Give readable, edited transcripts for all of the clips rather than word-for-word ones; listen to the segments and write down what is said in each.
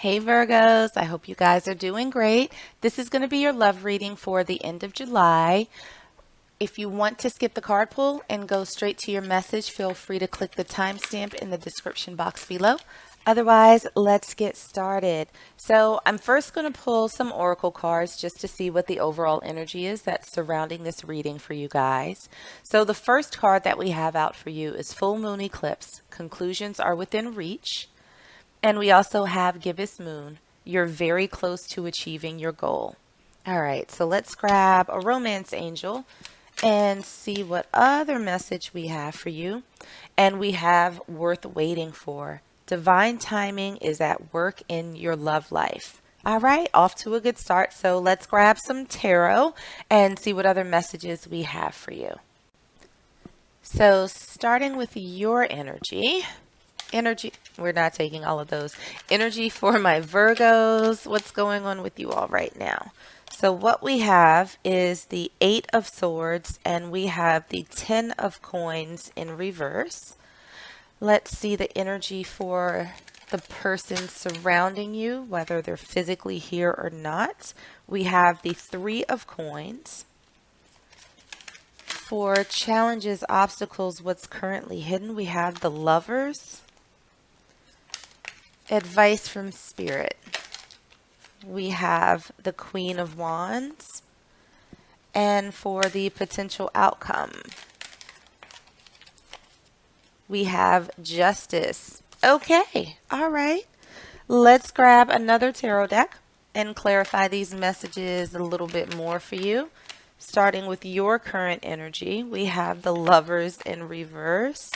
Hey Virgos, I hope you guys are doing great. This is going to be your love reading for the end of July. If you want to skip the card pull and go straight to your message, feel free to click the timestamp in the description box below. Otherwise, let's get started. So I'm first going to pull some oracle cards just to see what the overall energy is that's surrounding this reading for you guys. So the first card that we have out for you is full moon eclipse. Conclusions are within reach. And we also have gibbous moon. You're very close to achieving your goal. All right, so let's grab a romance angel and see what other message we have for you. And we have worth waiting for. Divine timing is at work in your love life. All right, off to a good start. So let's grab some tarot and see what other messages we have for you. So starting with your energy, we're not taking all of those. Energy for my Virgos. What's going on with you all right now? So what we have is the 8 of Swords and we have the 10 of Coins in reverse. Let's see the energy for the person surrounding you, whether they're physically here or not. We have the 3 of Coins. For challenges, obstacles, what's currently hidden, we have the Lovers. Advice from Spirit. We have the Queen of Wands. And for the potential outcome, we have Justice. Okay, all right. Let's grab another tarot deck and clarify these messages a little bit more for you. Starting with your current energy, we have the Lovers in reverse.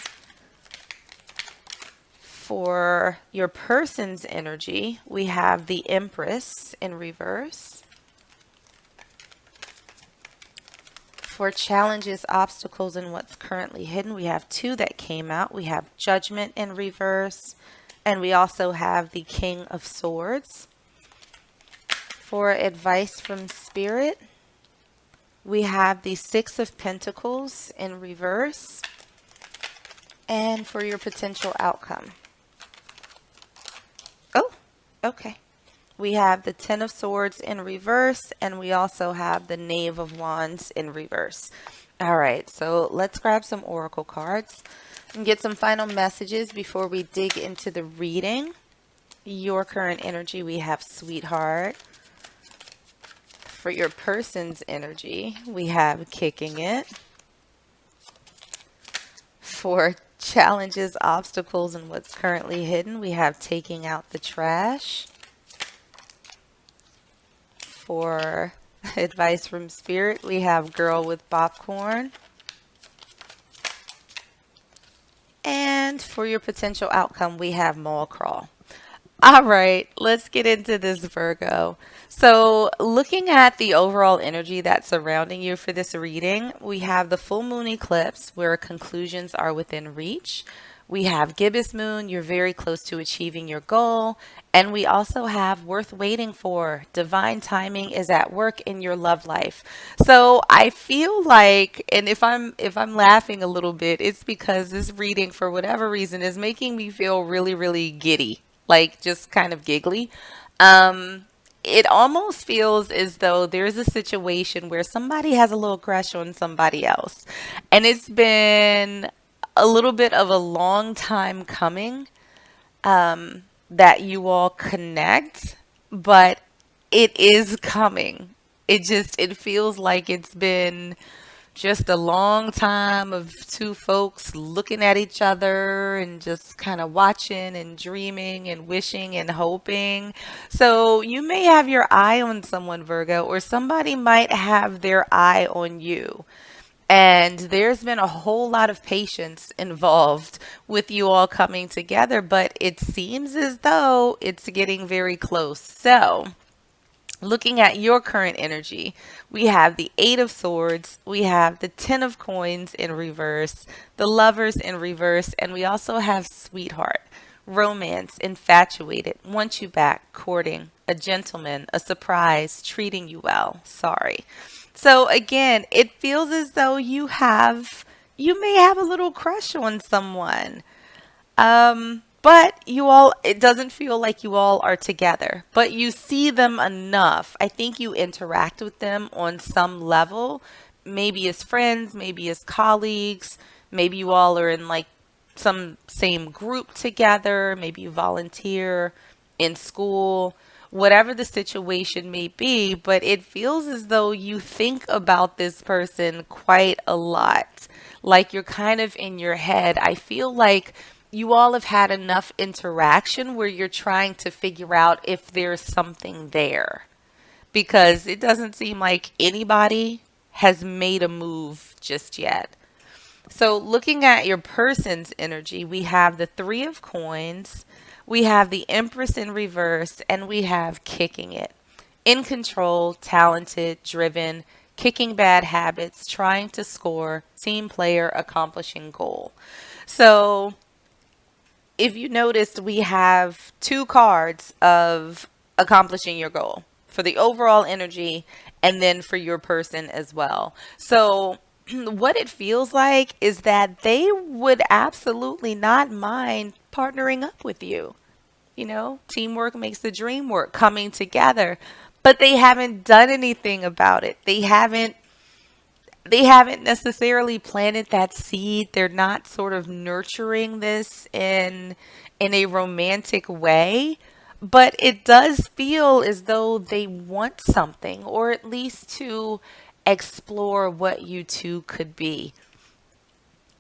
For your person's energy, we have the Empress in reverse. For challenges, obstacles, and what's currently hidden, we have 2 that came out. We have Judgment in reverse, and we also have the King of Swords. For advice from Spirit, we have the 6 of Pentacles in reverse. And for your potential outcome, okay. We have the 10 of Swords in reverse, and we also have the Knave of Wands in reverse. All right, so let's grab some oracle cards and get some final messages before we dig into the reading. Your current energy, we have Sweetheart. For your person's energy, we have Kicking It. For challenges, obstacles, and what's currently hidden, we have Taking Out the Trash. For advice from Spirit, we have Girl with Popcorn. And for your potential outcome, we have Mall Crawl. All right, let's get into this, Virgo. So looking at the overall energy that's surrounding you for this reading, we have the full moon eclipse where conclusions are within reach. We have gibbous moon, you're very close to achieving your goal. And we also have worth waiting for. Divine timing is at work in your love life. So I feel like, and if I'm laughing a little bit, it's because this reading, for whatever reason, is making me feel really, really giddy, like just kind of giggly. It almost feels as though there's a situation where somebody has a little crush on somebody else. And it's been a little bit of a long time coming that you all connect, but it is coming. It feels like it's been just a long time of 2 folks looking at each other and just kind of watching and dreaming and wishing and hoping. So you may have your eye on someone, Virgo, or somebody might have their eye on you. And there's been a whole lot of patience involved with you all coming together, but it seems as though it's getting very close. So looking at your current energy, we have the 8 of Swords, we have the 10 of Coins in reverse, the Lovers in reverse, and we also have Sweetheart, romance, infatuated, want you back, courting, a gentleman, a surprise, treating you well, sorry. So again, it feels as though you may have a little crush on someone. But you all, it doesn't feel like you all are together, but you see them enough. I think you interact with them on some level, maybe as friends, maybe as colleagues, maybe you all are in like some same group together, maybe you volunteer in school, whatever the situation may be, but it feels as though you think about this person quite a lot. Like you're kind of in your head. I feel like you all have had enough interaction where you're trying to figure out if there's something there because it doesn't seem like anybody has made a move just yet. So, looking at your person's energy, we have the Three of Coins, we have the Empress in reverse, and we have kicking it. In control, talented, driven, kicking bad habits, trying to score, team player, accomplishing goal. So, if you noticed, we have two cards of accomplishing your goal for the overall energy and then for your person as well. So, what it feels like is that they would absolutely not mind partnering up with you. You know, teamwork makes the dream work, coming together, but they haven't done anything about it. They haven't necessarily planted that seed. They're not sort of nurturing this in a romantic way, but it does feel as though they want something or at least to explore what you two could be.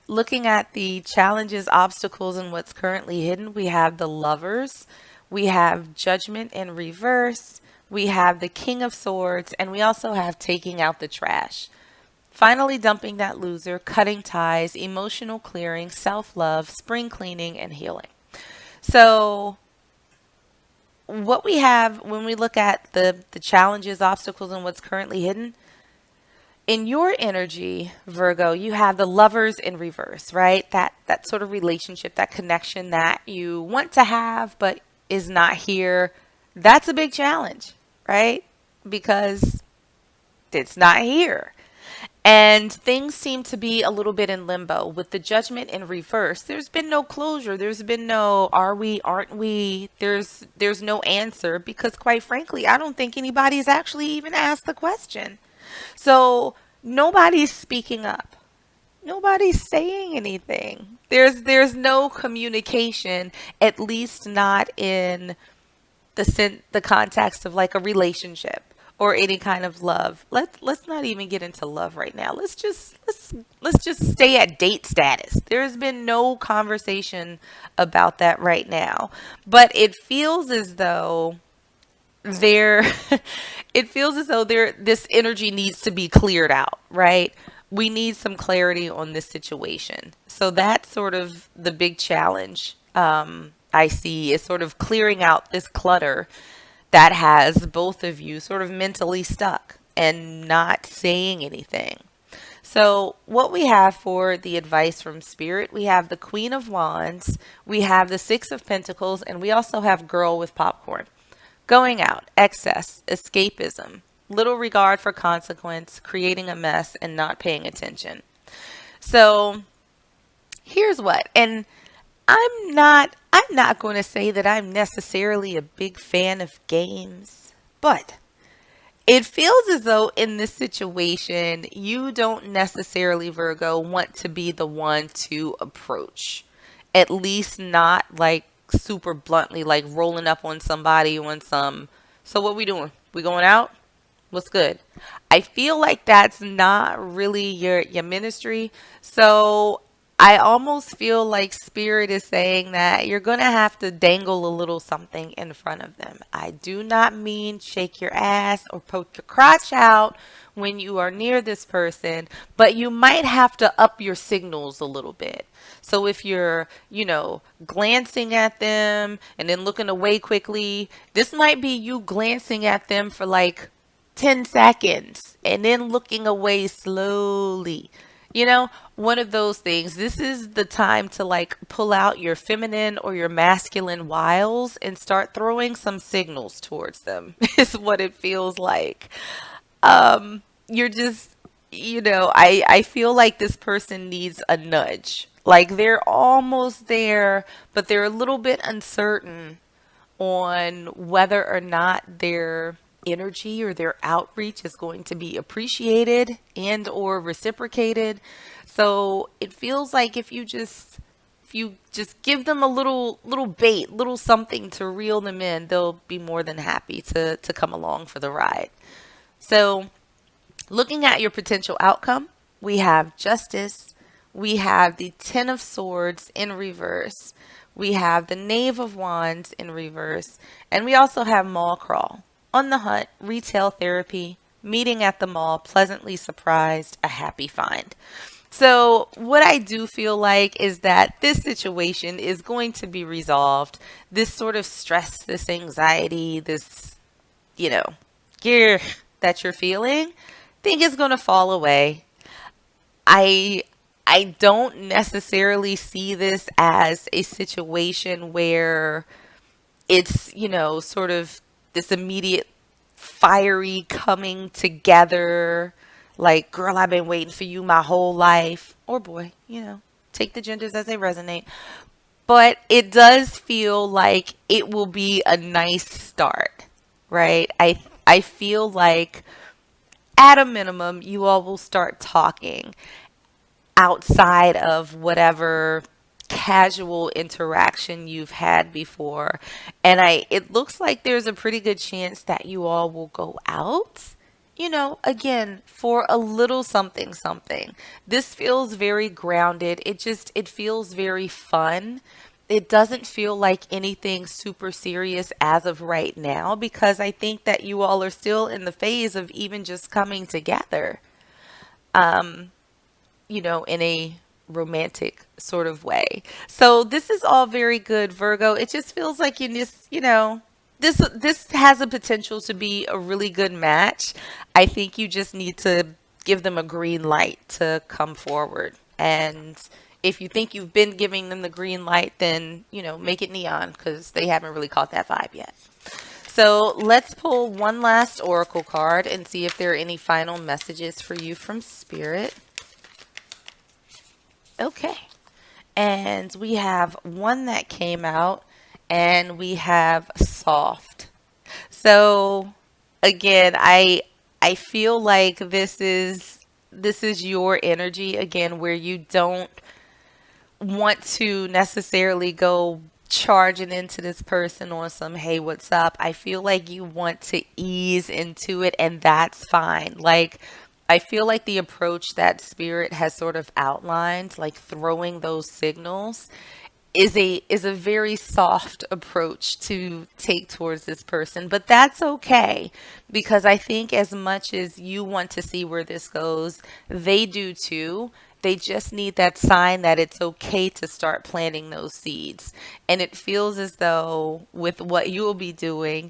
Looking at the challenges, obstacles, and what's currently hidden, we have the lovers, we have judgment in reverse, we have the king of swords, and we also have taking out the trash. Finally, dumping that loser, cutting ties, emotional clearing, self love, spring cleaning, and healing. So, what we have when we look at the challenges, obstacles, and what's currently hidden, in your energy, Virgo, you have the lovers in reverse, right? That sort of relationship, that connection that you want to have but is not here. That's a big challenge, right? Because it's not here. And things seem to be a little bit in limbo with the judgment in reverse. There's been no closure. There's been no are we, aren't we? There's no answer because quite frankly, I don't think anybody's actually even asked the question. So nobody's speaking up. Nobody's saying anything. There's no communication, at least not in the context of like a relationship or any kind of love. Let's not even get into love right now. Let's just stay at date status. There's been no conversation about that right now. But it feels as though there it feels as though this energy needs to be cleared out, right? We need some clarity on this situation. So that's sort of the big challenge I see is sort of clearing out this clutter that has both of you sort of mentally stuck and not saying anything. So, what we have for the advice from Spirit, we have the Queen of Wands, we have the Six of Pentacles, and we also have Girl with Popcorn. Going out, excess, escapism, little regard for consequence, creating a mess, and not paying attention. So, here's what, and I'm not going to say that I'm necessarily a big fan of games, but it feels as though in this situation, you don't necessarily, Virgo, want to be the one to approach. At least not like super bluntly, like rolling up on somebody on some, so what we doing? We going out? What's good? I feel like that's not really your ministry. So I almost feel like Spirit is saying that you're going to have to dangle a little something in front of them. I do not mean shake your ass or poke your crotch out when you are near this person, but you might have to up your signals a little bit. So if you're, glancing at them and then looking away quickly, this might be you glancing at them for like 10 seconds and then looking away slowly. One of those things. This is the time to like pull out your feminine or your masculine wiles and start throwing some signals towards them, is what it feels like. You're just, I feel like this person needs a nudge. Like they're almost there, but they're a little bit uncertain on whether or not their energy or their outreach is going to be appreciated and or reciprocated. So it feels like if you just give them a little bait, little something to reel them in, they'll be more than happy to come along for the ride. So looking at your potential outcome, we have justice, we have the Ten of Swords in reverse, we have the Knave of Wands in reverse, and we also have Mall Crawl. On the hunt, retail therapy, meeting at the mall, pleasantly surprised, a happy find. So, what I do feel like is that this situation is going to be resolved. This sort of stress, this anxiety, this, you know, gear that you're feeling, think is going to fall away. I I don't necessarily see this as a situation where it's, sort of this immediate fiery coming together like, girl, I've been waiting for you my whole life. Or boy, take the genders as they resonate. But it does feel like it will be a nice start, right? I feel like at a minimum you all will start talking outside of whatever casual interaction you've had before. And it looks like there's a pretty good chance that you all will go out, again, for a little something something. This feels very grounded. It feels very fun. It doesn't feel like anything super serious as of right now because I think that you all are still in the phase of even just coming together. Um, in a romantic sort of way. So this is all very good, Virgo. It just feels like this has a potential to be a really good match. I think you just need to give them a green light to come forward. And if you think you've been giving them the green light, then, make it neon because they haven't really caught that vibe yet. So let's pull one last oracle card and see if there are any final messages for you from Spirit. Okay. And we have one that came out and we have soft. So again, I feel like this is your energy again where you don't want to necessarily go charging into this person on some, hey, what's up? I feel like you want to ease into it, and that's fine. Like, I feel like the approach that Spirit has sort of outlined, like throwing those signals, is a very soft approach to take towards this person, but that's okay because I think as much as you want to see where this goes, they do too. They just need that sign that it's okay to start planting those seeds. And it feels as though with what you will be doing,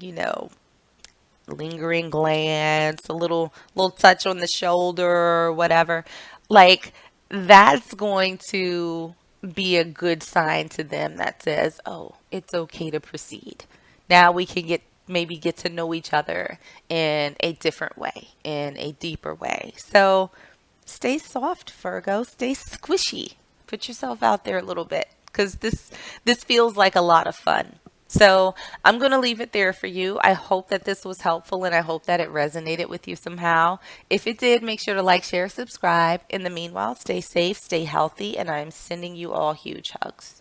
lingering glance, a little touch on the shoulder or whatever, like that's going to be a good sign to them that says, "Oh, it's okay to proceed. Now we can get to know each other in a different way, in a deeper way." So, stay soft, Virgo. Stay squishy. Put yourself out there a little bit because this feels like a lot of fun. So I'm going to leave it there for you. I hope that this was helpful and I hope that it resonated with you somehow. If it did, make sure to like, share, subscribe. In the meanwhile, stay safe, stay healthy, and I'm sending you all huge hugs.